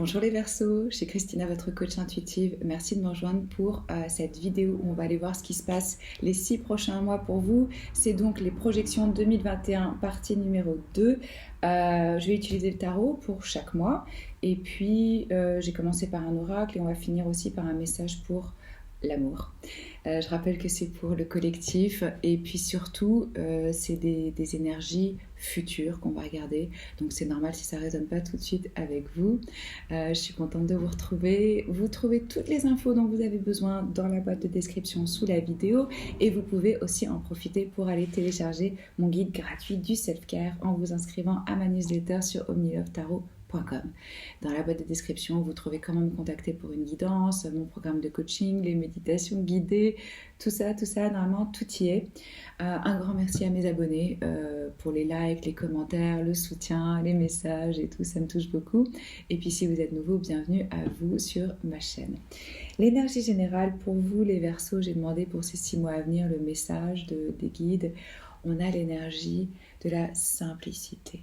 Bonjour les Verseaux, je suis Christina, votre coach intuitive. Merci de me rejoindre pour cette vidéo où on va aller voir ce qui se passe les 6 prochains mois pour vous. C'est donc les projections 2021, partie numéro 2. Je vais utiliser le tarot pour chaque mois. Et puis, j'ai commencé par un oracle et on va finir aussi par un message pour l'amour. Je rappelle que c'est pour le collectif et puis surtout c'est des énergies futures qu'on va regarder, donc c'est normal si ça ne résonne pas tout de suite avec vous. Je suis contente de vous retrouver. Vous trouvez toutes les infos dont vous avez besoin dans la boîte de description sous la vidéo et vous pouvez aussi en profiter pour aller télécharger mon guide gratuit du self-care en vous inscrivant à ma newsletter sur omnilovetarot.com. Dans la boîte de description, vous trouvez comment me contacter pour une guidance, mon programme de coaching, les méditations guidées, tout ça, normalement tout y est. Un grand merci à mes abonnés pour les likes, les commentaires, le soutien, les messages et tout, ça me touche beaucoup. Et puis si vous êtes nouveau, bienvenue à vous sur ma chaîne. L'énergie générale pour vous les Verseaux, j'ai demandé pour ces 6 mois à venir le message des guides. On a l'énergie de la simplicité.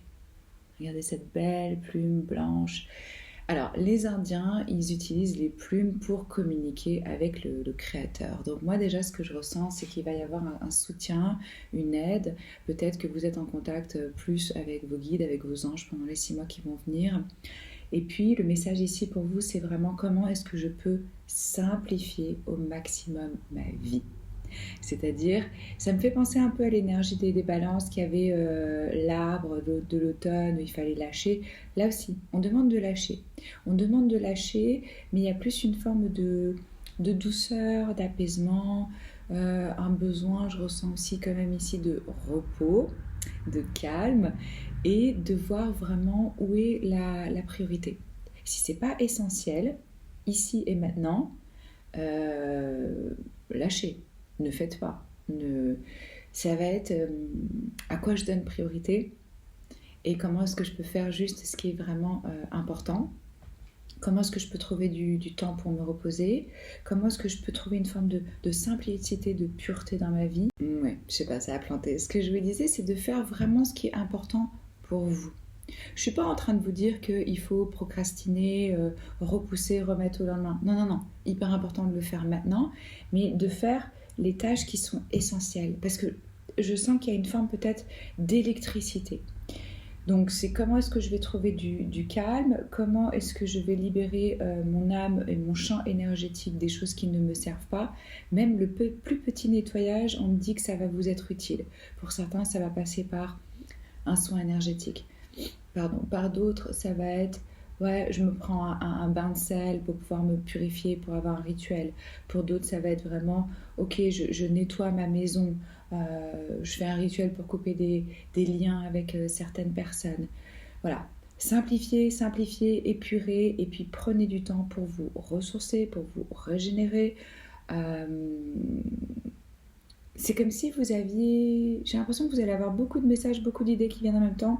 Regardez cette belle plume blanche. Alors, les Indiens, ils utilisent les plumes pour communiquer avec le Créateur. Donc moi, déjà, ce que je ressens, c'est qu'il va y avoir un soutien, une aide. Peut-être que vous êtes en contact plus avec vos guides, avec vos anges pendant les 6 mois qui vont venir. Et puis, le message ici pour vous, c'est vraiment comment est-ce que je peux simplifier au maximum ma vie. C'est-à-dire, ça me fait penser un peu à l'énergie des balances qu'il y avait l'arbre de l'automne où il fallait lâcher. Là aussi, on demande de lâcher. On demande de lâcher, mais il y a plus une forme de douceur, d'apaisement, un besoin, je ressens aussi quand même ici de repos, de calme et de voir vraiment où est la priorité. Si ce n'est pas essentiel, ici et maintenant, lâchez. Ne faites pas. Ça va être à quoi je donne priorité et comment est-ce que je peux faire juste ce qui est vraiment important. Comment est-ce que je peux trouver du temps pour me reposer. Comment est-ce que je peux trouver une forme de simplicité, de pureté dans ma vie. Ouais, je sais pas, ça a planté. Ce que je vous disais, c'est de faire vraiment ce qui est important pour vous. Je ne suis pas en train de vous dire qu'il faut procrastiner, repousser, remettre au lendemain. Non. Hyper important de le faire maintenant, mais de faire les tâches qui sont essentielles. Parce que je sens qu'il y a une forme peut-être d'électricité. Donc c'est comment est-ce que je vais trouver du calme, comment est-ce que je vais libérer mon âme et mon champ énergétique des choses qui ne me servent pas. Même le plus petit nettoyage, on me dit que ça va vous être utile. Pour certains, ça va passer par un soin énergétique. Par d'autres, ça va être je me prends un bain de sel pour pouvoir me purifier, pour avoir un rituel. Pour d'autres, ça va être vraiment je nettoie ma maison, je fais un rituel pour couper des liens avec certaines personnes. Voilà, simplifiez, épurez et puis prenez du temps pour vous ressourcer, pour vous régénérer. C'est comme si j'ai l'impression que vous allez avoir beaucoup de messages, beaucoup d'idées qui viennent en même temps.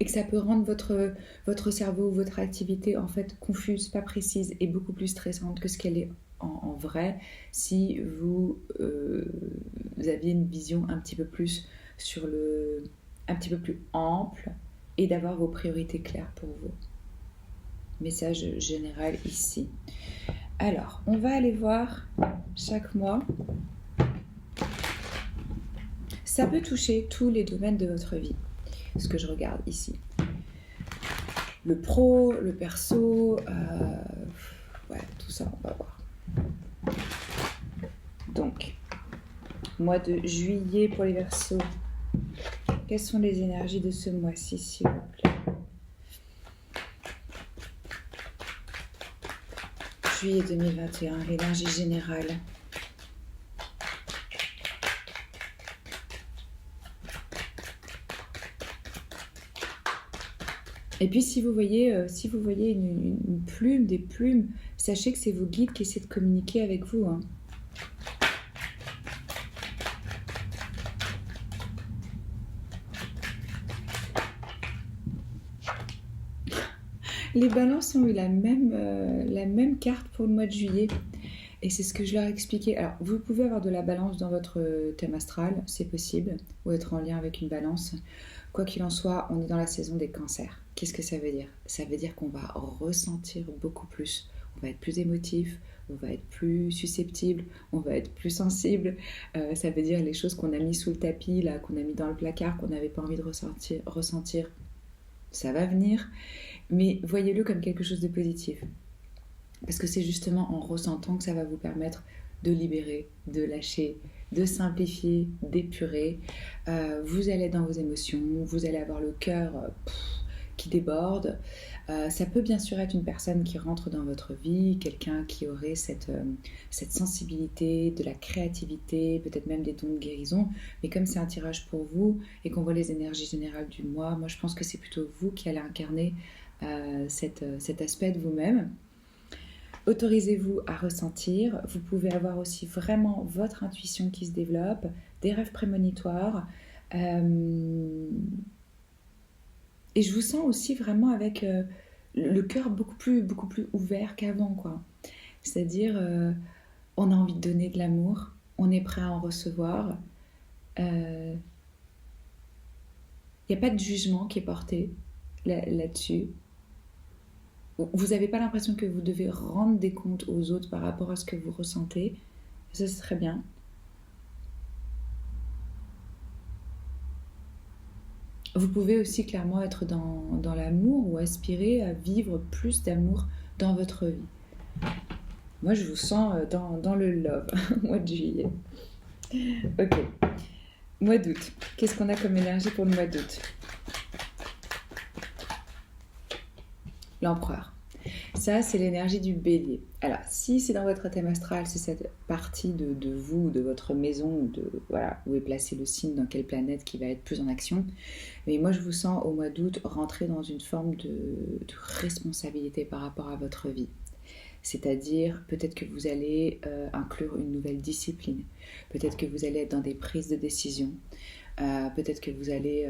Et que ça peut rendre votre cerveau, votre activité en fait confuse, pas précise et beaucoup plus stressante que ce qu'elle est en vrai si vous aviez une vision un petit peu plus un petit peu plus ample et d'avoir vos priorités claires pour vous. Message général ici. Alors, on va aller voir chaque mois. Ça peut toucher tous les domaines de votre vie. Ce que je regarde ici. Le pro, le perso, tout ça, on va voir. Donc, mois de juillet pour les Verseaux. Quelles sont les énergies de ce mois-ci, s'il vous plaît? Juillet 2021, l'énergie générale. Et puis si vous voyez une plume, des plumes, sachez que c'est vos guides qui essaient de communiquer avec vous. Hein. Les balances ont eu la même carte pour le mois de juillet. Et c'est ce que je leur ai expliqué. Alors, vous pouvez avoir de la balance dans votre thème astral, c'est possible, ou être en lien avec une balance. Quoi qu'il en soit, on est dans la saison des cancers. Qu'est-ce que ça veut dire? Ça veut dire qu'on va ressentir beaucoup plus. On va être plus émotif, on va être plus susceptible, on va être plus sensible. Ça veut dire les choses qu'on a mis sous le tapis, là, qu'on a mis dans le placard, qu'on n'avait pas envie de ressentir, ça va venir. Mais voyez-le comme quelque chose de positif. Parce que c'est justement en ressentant que ça va vous permettre de libérer, de lâcher, de simplifier, d'épurer. Vous allez être dans vos émotions, vous allez avoir le cœur qui déborde. Ça peut bien sûr être une personne qui rentre dans votre vie, quelqu'un qui aurait cette sensibilité, de la créativité, peut-être même des dons de guérison. Mais comme c'est un tirage pour vous et qu'on voit les énergies générales du mois, moi je pense que c'est plutôt vous qui allez incarner cet aspect de vous-même. Autorisez-vous à ressentir. Vous pouvez avoir aussi vraiment votre intuition qui se développe, des rêves prémonitoires. Et je vous sens aussi vraiment avec le cœur beaucoup plus ouvert qu'avant, quoi. C'est-à-dire, on a envie de donner de l'amour, on est prêt à en recevoir. Il n'y a pas de jugement qui est porté là-dessus. Vous n'avez pas l'impression que vous devez rendre des comptes aux autres par rapport à ce que vous ressentez. Ça, c'est très bien. Vous pouvez aussi clairement être dans l'amour ou aspirer à vivre plus d'amour dans votre vie. Moi, je vous sens dans le love, mois de juillet. Ok. Mois d'août. Qu'est-ce qu'on a comme énergie pour le mois d'août? L'empereur. Ça, c'est l'énergie du bélier. Alors, si c'est dans votre thème astral, c'est cette partie de vous, de votre maison, voilà, où est placé le signe, dans quelle planète qui va être plus en action. Mais moi, je vous sens au mois d'août rentrer dans une forme de responsabilité par rapport à votre vie. C'est-à-dire, peut-être que vous allez inclure une nouvelle discipline. Peut-être que vous allez être dans des prises de décision. Peut-être que vous allez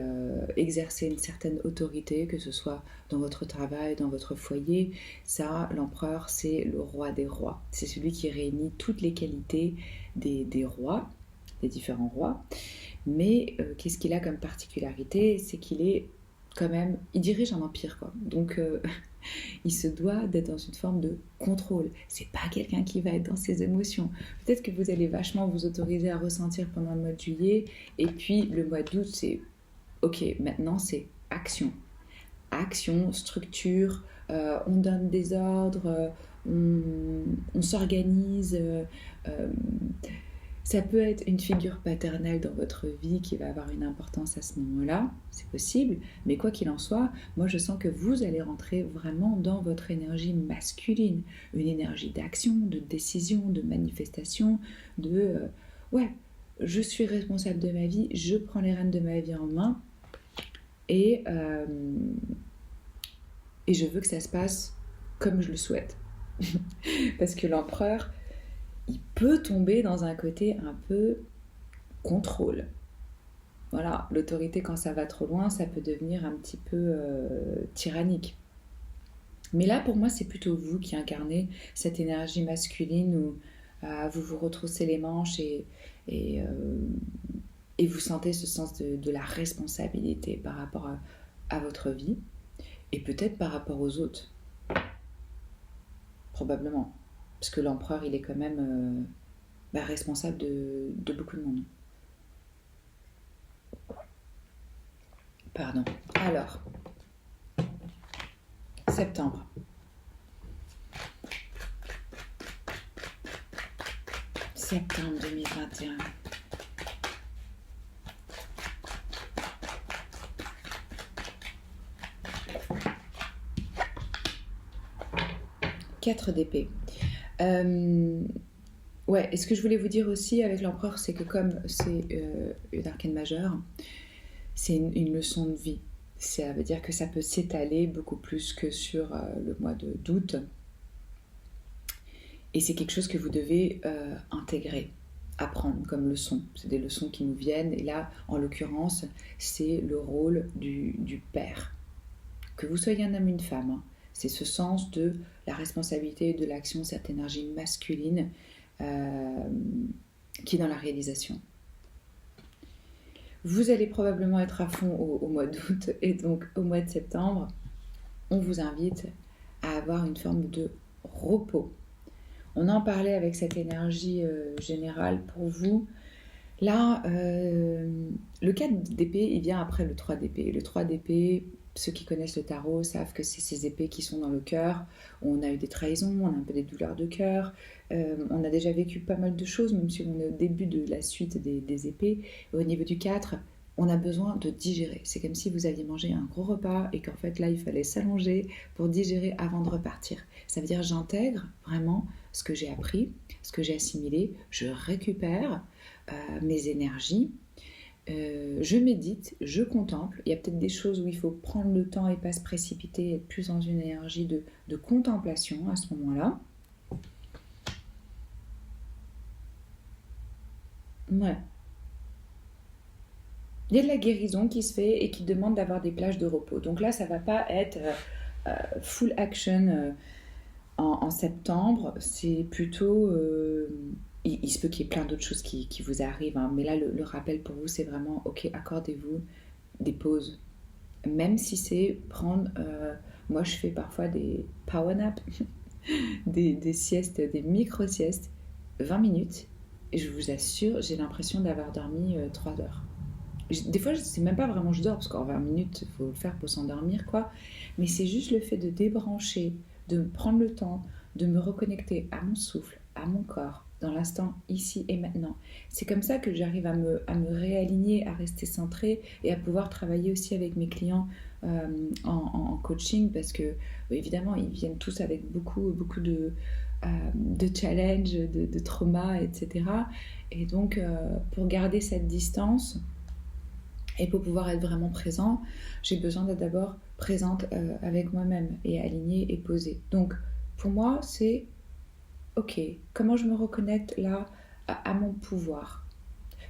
exercer une certaine autorité, que ce soit dans votre travail, dans votre foyer. Ça, l'empereur, c'est le roi des rois. C'est celui qui réunit toutes les qualités des rois, des différents rois. Mais qu'est-ce qu'il a comme particularité? C'est qu'il est quand même, il dirige un empire, quoi. Donc il se doit d'être dans une forme de contrôle. C'est pas quelqu'un qui va être dans ses émotions. Peut-être que vous allez vachement vous autoriser à ressentir pendant le mois de juillet, et puis le mois d'août, c'est ok, maintenant c'est action. Action, structure, on donne des ordres, on s'organise. Ça peut être une figure paternelle dans votre vie qui va avoir une importance à ce moment-là, c'est possible, mais quoi qu'il en soit, moi je sens que vous allez rentrer vraiment dans votre énergie masculine, une énergie d'action, de décision, de manifestation, ouais, je suis responsable de ma vie, je prends les rênes de ma vie en main et je veux que ça se passe comme je le souhaite. Parce que l'empereur, il peut tomber dans un côté un peu contrôle. Voilà, l'autorité, quand ça va trop loin, ça peut devenir un petit peu tyrannique. Mais là, pour moi, c'est plutôt vous qui incarnez cette énergie masculine où vous vous retroussez les manches et vous sentez ce sens de la responsabilité par rapport à votre vie et peut-être par rapport aux autres. Probablement. Parce que l'empereur, il est quand même responsable de beaucoup de monde. Pardon. Alors, septembre. Septembre 2021. Quatre d'épée. Ouais, et ce que je voulais vous dire aussi avec l'empereur, c'est que comme c'est une arcane majeure, c'est une leçon de vie. Ça veut dire que ça peut s'étaler beaucoup plus que sur le mois d'août. Et c'est quelque chose que vous devez intégrer, apprendre comme leçon. C'est des leçons qui nous viennent. Et là, en l'occurrence, c'est le rôle du père. Que vous soyez un homme ou une femme, hein, c'est ce sens de la responsabilité de l'action, cette énergie masculine qui est dans la réalisation. Vous allez probablement être à fond au mois d'août et donc au mois de septembre. on vous invite à avoir une forme de repos. On en parlait avec cette énergie générale pour vous. Là, le 4 d'épée, il vient après le 3 d'épée. Le 3 d'épée, ceux qui connaissent le tarot savent que c'est ces épées qui sont dans le cœur. On a eu des trahisons, on a un peu des douleurs de cœur. On a déjà vécu pas mal de choses, même si on est au début de la suite des épées. Au niveau du 4, on a besoin de digérer. C'est comme si vous aviez mangé un gros repas et qu'en fait là, il fallait s'allonger pour digérer avant de repartir. Ça veut dire j'intègre vraiment ce que j'ai appris, ce que j'ai assimilé, je récupère mes énergies, je médite, je contemple. Il y a peut-être des choses où il faut prendre le temps et pas se précipiter, être plus dans une énergie de contemplation à ce moment-là. Ouais. Il y a de la guérison qui se fait et qui demande d'avoir des plages de repos. Donc là, ça ne va pas être full action en septembre. C'est plutôt... il se peut qu'il y ait plein d'autres choses qui vous arrivent. Hein. Mais là, le rappel pour vous, c'est vraiment, ok, accordez-vous des pauses. Même si c'est prendre... moi, je fais parfois des power naps, des siestes, des micro-siestes, 20 minutes. Et je vous assure, j'ai l'impression d'avoir dormi 3 heures. Des fois, je sais même pas vraiment je dors, parce qu'en 20 minutes, il faut le faire pour s'endormir, quoi. Mais c'est juste le fait de débrancher, de prendre le temps, de me reconnecter à mon souffle, à mon corps, dans l'instant, ici et maintenant. C'est comme ça que j'arrive à me réaligner, à rester centrée et à pouvoir travailler aussi avec mes clients en coaching, parce que, évidemment, ils viennent tous avec beaucoup de challenges, de traumas, etc. Et donc, pour garder cette distance... Et pour pouvoir être vraiment présent, j'ai besoin d'être d'abord présente avec moi-même et alignée et posée. Donc, pour moi, c'est ok, comment je me reconnecte là à mon pouvoir.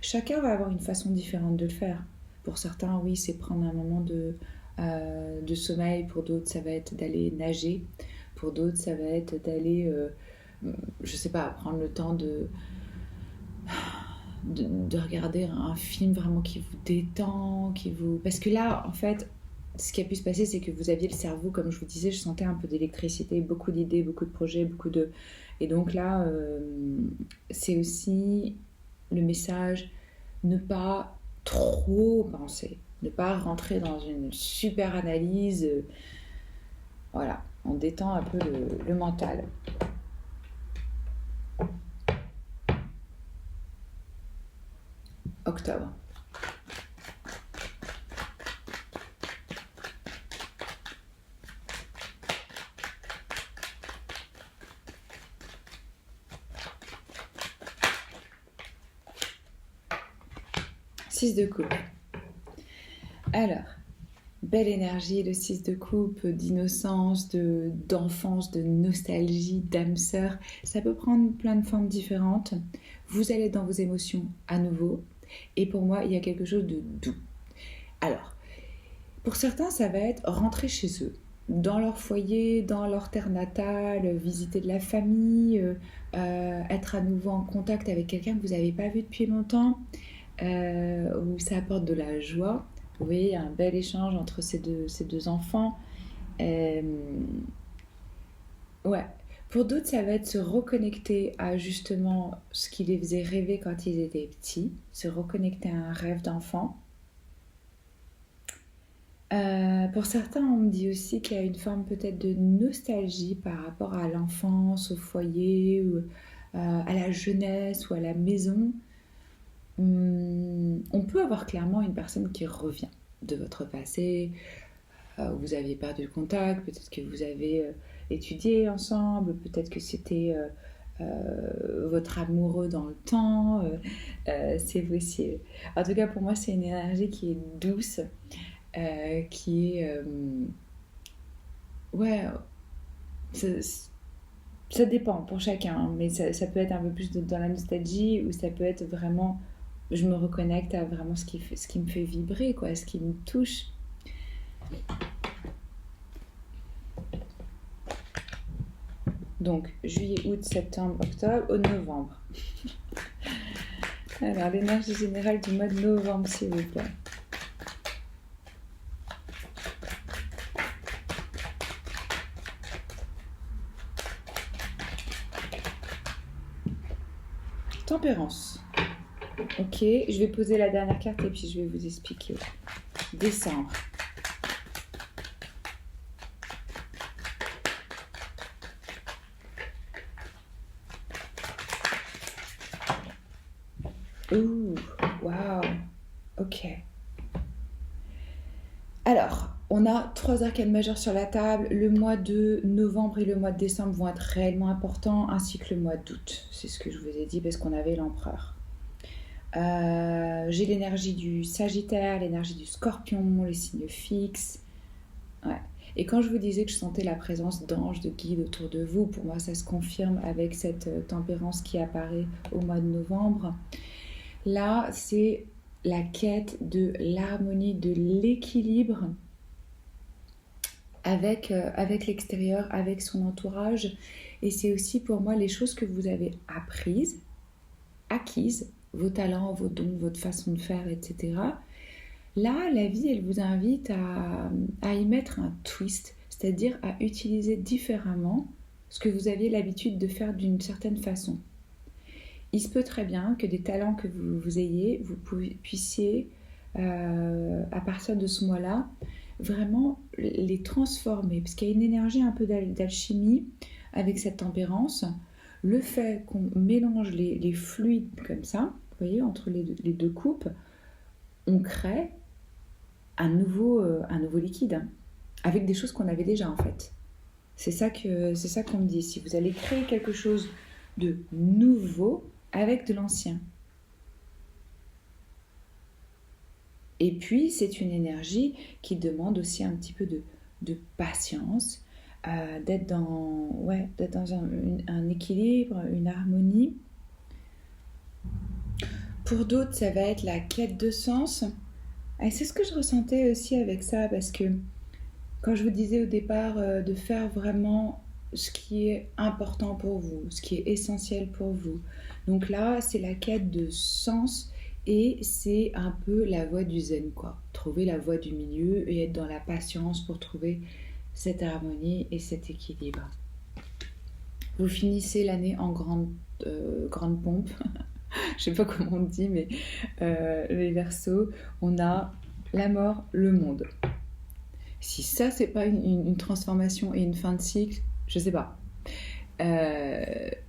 Chacun va avoir une façon différente de le faire. Pour certains, oui, c'est prendre un moment de sommeil. Pour d'autres, ça va être d'aller nager. Pour d'autres, ça va être d'aller, je sais pas, prendre le temps de regarder un film vraiment qui vous détend, parce que là, en fait, ce qui a pu se passer, c'est que vous aviez le cerveau, comme je vous disais, je sentais un peu d'électricité, beaucoup d'idées, beaucoup de projets, Et donc là, c'est aussi le message, ne pas trop penser, ne pas rentrer dans une super analyse. Voilà, on détend un peu le mental. Octobre. Six de coupe. Alors, belle énergie, le 6 de coupe, d'innocence, d'enfance, de nostalgie, d'âme sœur. Ça peut prendre plein de formes différentes. Vous allez dans vos émotions à nouveau. Et pour moi, il y a quelque chose de doux. Alors, pour certains, ça va être rentrer chez eux, dans leur foyer, dans leur terre natale, visiter de la famille, être à nouveau en contact avec quelqu'un que vous n'avez pas vu depuis longtemps, où ça apporte de la joie. Vous voyez, il y a un bel échange entre ces deux enfants. Ouais. Pour d'autres, ça va être se reconnecter à justement ce qui les faisait rêver quand ils étaient petits, se reconnecter à un rêve d'enfant. Pour certains, on me dit aussi qu'il y a une forme peut-être de nostalgie par rapport à l'enfance, au foyer, ou à la jeunesse ou à la maison. On peut avoir clairement une personne qui revient de votre passé, vous aviez perdu le contact, peut-être que vous avez étudié ensemble, peut-être que c'était votre amoureux dans le temps, c'est possible. En tout cas, pour moi, c'est une énergie qui est douce, qui est... ouais, ça dépend pour chacun, hein, mais ça peut être un peu plus dans la nostalgie, ou ça peut être vraiment... Je me reconnecte à vraiment ce qui me fait vibrer, quoi, ce qui me touche. Donc, juillet, août, septembre, octobre, novembre. Alors, l'énergie générale du mois de novembre, s'il vous plaît. Tempérance. Ok, je vais poser la dernière carte et puis je vais vous expliquer. Décembre. Ouh, waouh, ok. Alors, on a 3 arcanes majeures sur la table. Le mois de novembre et le mois de décembre vont être réellement importants, ainsi que le mois d'août. C'est ce que je vous ai dit parce qu'on avait l'empereur. J'ai l'énergie du Sagittaire, l'énergie du Scorpion, les signes fixes. Ouais. Et quand je vous disais que je sentais la présence d'anges, de guides autour de vous, pour moi ça se confirme avec cette tempérance qui apparaît au mois de novembre. Là, c'est la quête de l'harmonie, de l'équilibre avec l'extérieur, avec son entourage. Et c'est aussi pour moi les choses que vous avez acquises, vos talents, vos dons, votre façon de faire, etc. Là, la vie, elle vous invite à y mettre un twist, c'est-à-dire à utiliser différemment ce que vous aviez l'habitude de faire d'une certaine façon. Il se peut très bien que des talents que vous ayez, vous puissiez, à partir de ce mois-là, vraiment les transformer. Parce qu'il y a une énergie un peu d'alchimie avec cette tempérance. Le fait qu'on mélange les fluides comme ça, vous voyez, entre les deux coupes, on crée un nouveau liquide, avec des choses qu'on avait déjà en fait. C'est ça qu'on me dit. Si vous allez créer quelque chose de nouveau, avec de l'ancien. Et puis, c'est une énergie qui demande aussi un petit peu de patience, d'être dans un équilibre, une harmonie. Pour d'autres, ça va être la quête de sens. Et c'est ce que je ressentais aussi avec ça, parce que quand je vous disais au départ de faire vraiment ce qui est important pour vous, ce qui est essentiel pour vous. Donc là, c'est la quête de sens et c'est un peu la voie du zen, quoi. Trouver la voie du milieu et être dans la patience pour trouver cette harmonie et cet équilibre. Vous finissez l'année en grande pompe. Je sais pas comment on dit, mais les Verseaux, on a la mort, le monde. Si ça, c'est pas une transformation et une fin de cycle, je sais pas.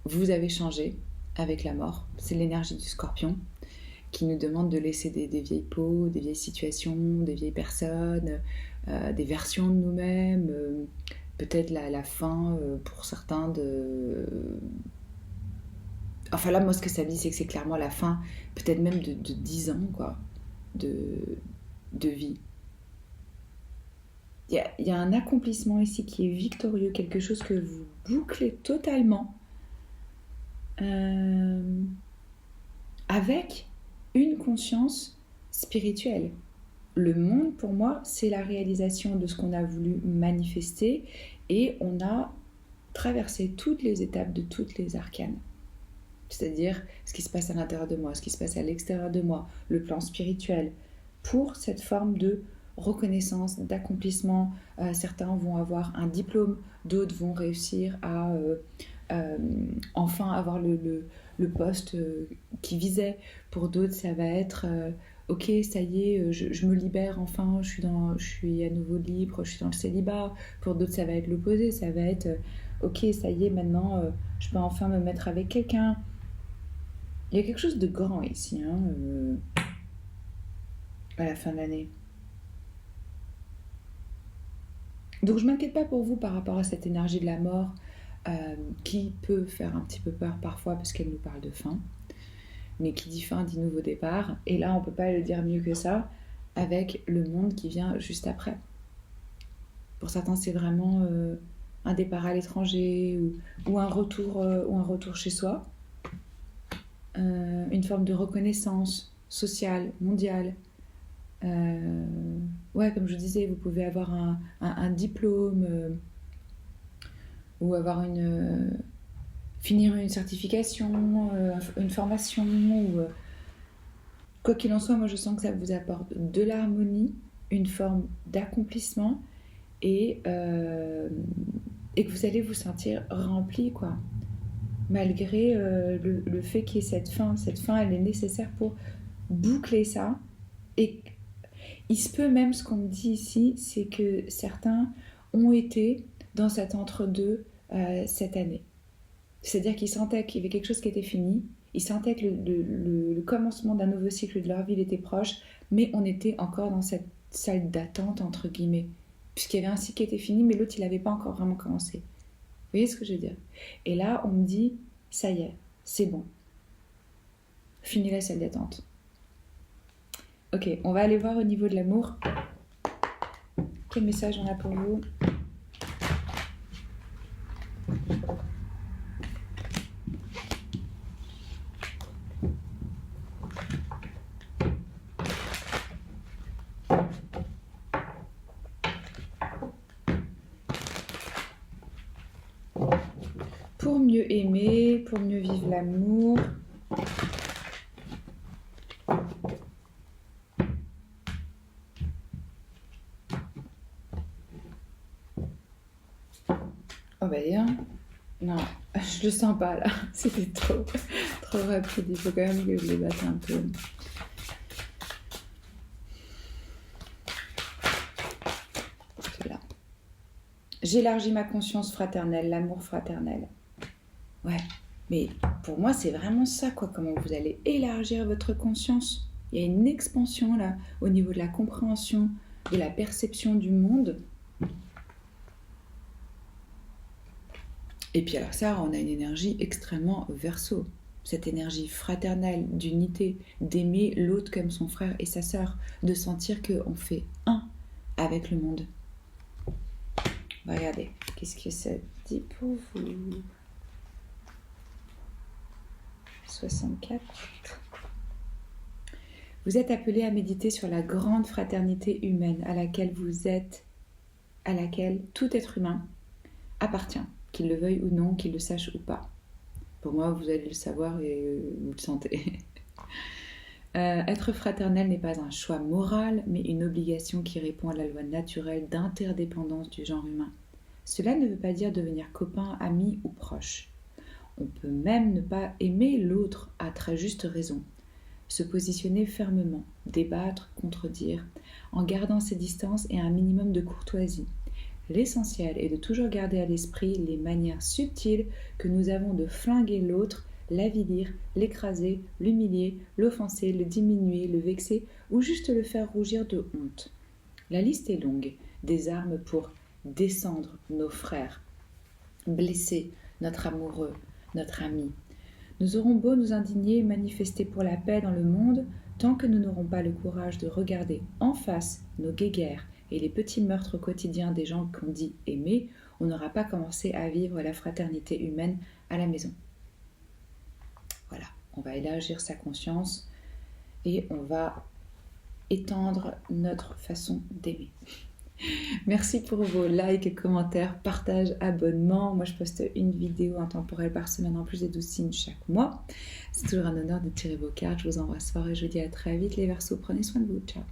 Vous avez changé avec la mort. C'est l'énergie du Scorpion qui nous demande de laisser des vieilles peaux, des vieilles situations, des vieilles personnes, des versions de nous-mêmes, peut-être la fin pour certains de... Enfin là, moi, ce que ça me dit, c'est que c'est clairement la fin, peut-être même de 10 ans, quoi, de vie. Il y a un accomplissement ici qui est victorieux, quelque chose que vous bouclez totalement avec une conscience spirituelle. Le monde, pour moi, c'est la réalisation de ce qu'on a voulu manifester et on a traversé toutes les étapes de toutes les arcanes. C'est-à-dire ce qui se passe à l'intérieur de moi, ce qui se passe à l'extérieur de moi, le plan spirituel, pour cette forme de reconnaissance, d'accomplissement. Certains vont avoir un diplôme, d'autres vont réussir à enfin avoir le poste qu'ils visaient. Pour d'autres, ça va être ok, ça y est, je me libère enfin, je suis à nouveau libre, je suis dans le célibat. Pour d'autres, ça va être l'opposé, ça va être ok, ça y est, maintenant, je peux enfin me mettre avec quelqu'un. Il y a quelque chose de grand ici, à la fin de l'année. Donc je ne m'inquiète pas pour vous par rapport à cette énergie de la mort qui peut faire un petit peu peur parfois parce qu'elle nous parle de fin. Mais qui dit fin dit nouveau départ. Et là, on ne peut pas le dire mieux que ça avec le monde qui vient juste après. Pour certains, c'est vraiment un départ à l'étranger ou un retour chez soi. Une forme de reconnaissance sociale, mondiale. Comme je disais, vous pouvez avoir un diplôme ou avoir finir une certification, une formation. Quoi qu'il en soit, moi je sens que ça vous apporte de l'harmonie, une forme d'accomplissement et que vous allez vous sentir rempli, quoi. malgré le fait qu'il y ait cette fin. Cette fin, elle est nécessaire pour boucler ça. Et il se peut même, ce qu'on me dit ici, c'est que certains ont été dans cet entre-deux cette année. C'est-à-dire qu'ils sentaient qu'il y avait quelque chose qui était fini, ils sentaient que le commencement d'un nouveau cycle de leur vie était proche, mais on était encore dans cette salle d'attente, entre guillemets, puisqu'il y avait un cycle qui était fini, mais l'autre, il n'avait pas encore vraiment commencé. Vous voyez ce que je veux dire? Et là, on me dit, ça y est, c'est bon. Fini la salle d'attente. Ok, on va aller voir au niveau de l'amour. Quel message on a pour vous? Pour mieux aimer, pour mieux vivre l'amour. On va dire, non, je le sens pas là, c'était trop rapide, il faut quand même que je les batte un peu. Là. J'élargis ma conscience fraternelle, l'amour fraternel. Ouais, mais pour moi c'est vraiment ça quoi, comment vous allez élargir votre conscience. Il y a une expansion là, au niveau de la compréhension, de la perception du monde. Et puis alors ça, on a une énergie extrêmement verso. Cette énergie fraternelle, d'unité, d'aimer l'autre comme son frère et sa sœur, de sentir qu'on fait un avec le monde. Regardez, qu'est-ce que ça dit pour vous? 64. Vous êtes appelé à méditer sur la grande fraternité humaine à laquelle tout être humain appartient. Qu'il le veuille ou non, qu'il le sache ou pas. Pour moi, vous allez le savoir et vous le sentez. Être fraternel n'est pas un choix moral, mais une obligation qui répond à la loi naturelle d'interdépendance du genre humain. Cela ne veut pas dire devenir copain, ami ou proche. On peut même ne pas aimer l'autre à très juste raison. Se positionner fermement, débattre, contredire, en gardant ses distances et un minimum de courtoisie. L'essentiel est de toujours garder à l'esprit les manières subtiles que nous avons de flinguer l'autre, l'avilir, l'écraser, l'humilier, l'offenser, le diminuer, le vexer ou juste le faire rougir de honte. La liste est longue, des armes pour descendre nos frères, blesser notre amoureux, notre ami. Nous aurons beau nous indigner et manifester pour la paix dans le monde, tant que nous n'aurons pas le courage de regarder en face nos guéguerres et les petits meurtres quotidiens des gens qu'on dit aimer, on n'aura pas commencé à vivre la fraternité humaine à la maison. Voilà, on va élargir sa conscience et on va étendre notre façon d'aimer. Merci pour vos likes, commentaires, partages, abonnements. Moi, je poste une vidéo intemporelle par semaine en plus des 12 signes chaque mois. C'est toujours un honneur de tirer vos cartes. Je vous embrasse fort et je vous dis à très vite les Verseaux. Prenez soin de vous. Ciao.